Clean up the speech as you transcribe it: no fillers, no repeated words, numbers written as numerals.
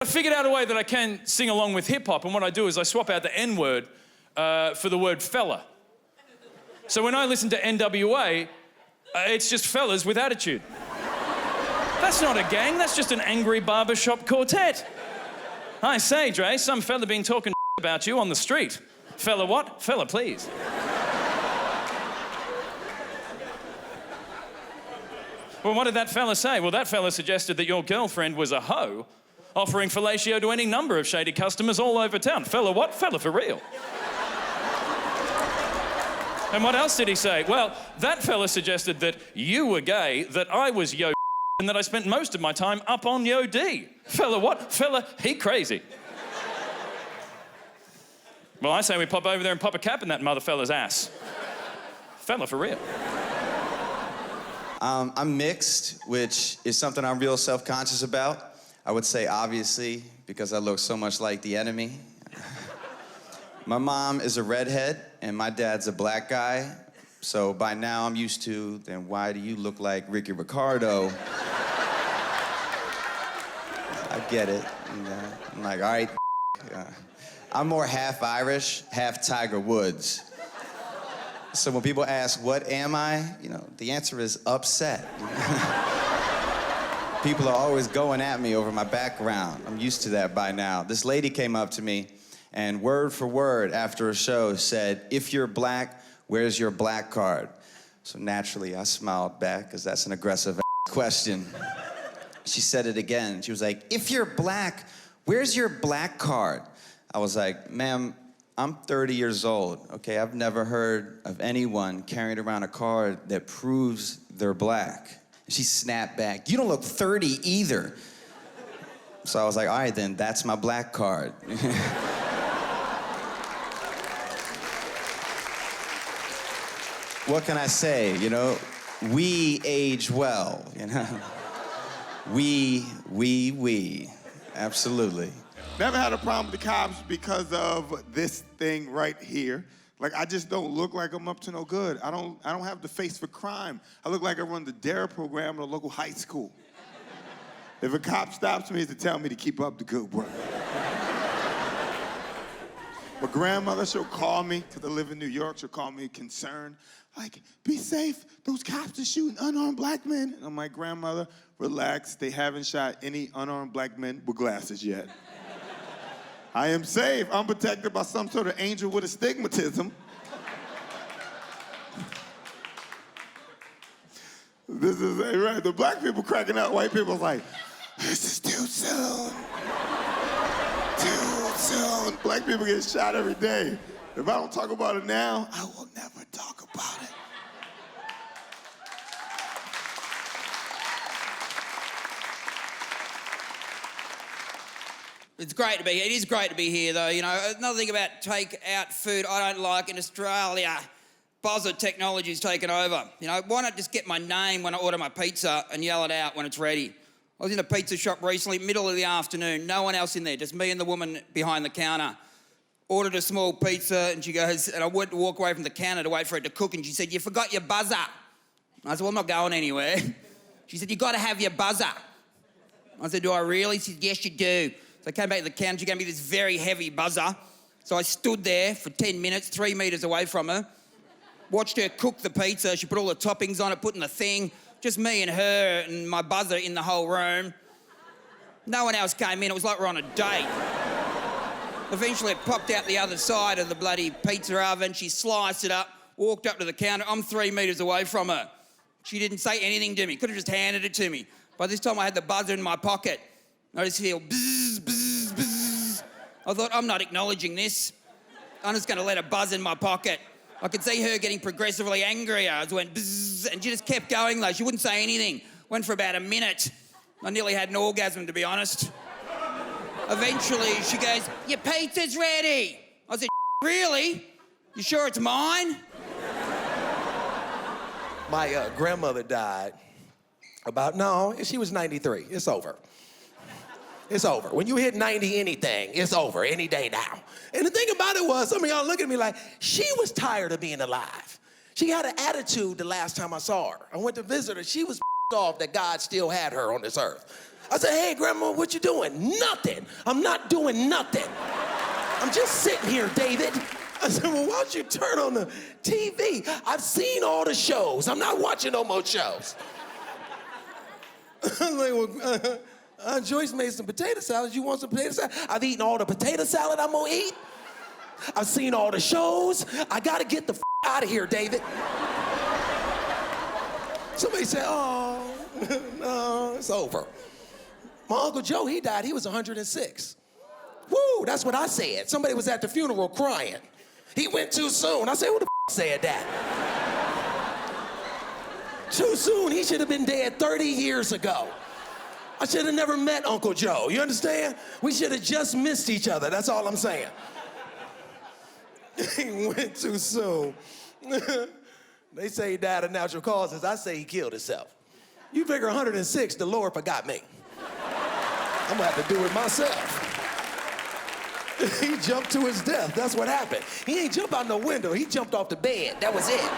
I figured out a way that I can sing along with hip-hop, and what I do is I swap out the N-word for the word fella. So when I listen to NWA, it's just fellas with attitude. That's not a gang, that's just an angry barbershop quartet. I say, Dre, some fella been talking about you on the street. Fella what? Fella, please. Well, what did that fella say? Well, that fella suggested that your girlfriend was a hoe, offering fellatio to any number of shady customers all over town. Fella what? Fella for real. And what else did he say? Well, that fella suggested that you were gay, that I was yo and that I spent most of my time up on yo D. Fella what? Fella, he crazy. Well, I say we pop over there and pop a cap in that mother fella's ass. Fella for real. I'm mixed, which is something I'm real self-conscious about. I would say obviously, because I look so much like the enemy. My mom is a redhead, and my dad's a black guy. So by now I'm used to, then why do you look like Ricky Ricardo? I get it. I'm like, all right, I'm more half Irish, half Tiger Woods. So when people ask, what am I? You know, the answer is upset. People are always going at me over my background. I'm used to that by now. This lady came up to me and word for word after a show said, if you're black, where's your black card? So naturally I smiled back because that's an aggressive question. She said it again. She was like, if you're black, where's your black card? I was like, ma'am, I'm 30 years old, okay? I've never heard of anyone carrying around a card that proves they're black. And she snapped back, you don't look 30 either. So I was like, all right then, that's my black card. What can I say, you know? We age well, you know? We. Absolutely. Never had a problem with the cops because of this thing right here. Like, I just don't look like I'm up to no good. I don't have the face for crime. I look like I run the DARE program at a local high school. If a cop stops me, it's to tell me to keep up the good work. My grandmother, she'll call me, because I live in New York, she'll call me concerned. Like, be safe, those cops are shooting unarmed black men. And I'm like, grandmother, relax, they haven't shot any unarmed black men with glasses yet. I am safe. I'm protected by some sort of angel with astigmatism. This is right. The black people cracking out. White people's like, this is too soon. Too soon. Black people get shot every day. If I don't talk about it now, I will never talk about it. It's great to be here. It is great to be here, though. You know, another thing about take-out food I don't like in Australia, buzzer technology's taken over. You know, why not just get my name when I order my pizza and yell it out when it's ready? I was in a pizza shop recently, middle of the afternoon, no one else in there, just me and the woman behind the counter. Ordered a small pizza, and she goes, and I went to walk away from the counter to wait for it to cook, and she said, you forgot your buzzer. I said, well, I'm not going anywhere. She said, you got to have your buzzer. I said, do I really? She said, yes, you do. So I came back to the counter, she gave me this very heavy buzzer. So I stood there for 10 minutes, 3 meters away from her, watched her cook the pizza. She put all the toppings on it, put in the thing, just me and her and my buzzer in the whole room. No one else came in, it was like we're on a date. Eventually it popped out the other side of the bloody pizza oven. She sliced it up, walked up to the counter. I'm 3 meters away from her. She didn't say anything to me, could have just handed it to me. By this time I had the buzzer in my pocket. I just feel buzz, buzz, buzz. I thought, I'm not acknowledging this. I'm just gonna let it buzz in my pocket. I could see her getting progressively angrier. I just went buzz, and she just kept going though. She wouldn't say anything. Went for about a minute. I nearly had an orgasm, to be honest. Eventually, she goes, your pizza's ready. I said, really? You sure it's mine? My grandmother died she was 93. It's over. It's over. When you hit 90 anything, it's over any day now. And the thing about it was, some of y'all look at me like, she was tired of being alive. She had an attitude the last time I saw her. I went to visit her. She was off that God still had her on this earth. I said, hey, Grandma, what you doing? Nothing. I'm not doing nothing. I'm just sitting here, David. I said, well, why don't you turn on the TV? I've seen all the shows. I'm not watching no more shows. I was like, well, Joyce made some potato salad. You want some potato salad? I've eaten all the potato salad I'm gonna eat. I've seen all the shows. I gotta get the out of here, David. Somebody said, oh, no, it's over. My Uncle Joe, he died, he was 106. Woo, that's what I said. Somebody was at the funeral crying. He went too soon. I said, who the said that? Too soon, he should have been dead 30 years ago. I should have never met Uncle Joe, you understand? We should have just missed each other, that's all I'm saying. He went too soon. They say he died of natural causes. I say he killed himself. You figure 106, the Lord forgot me. I'm gonna have to do it myself. He jumped to his death. That's what happened. He ain't jump out no window. He jumped off the bed. That was it.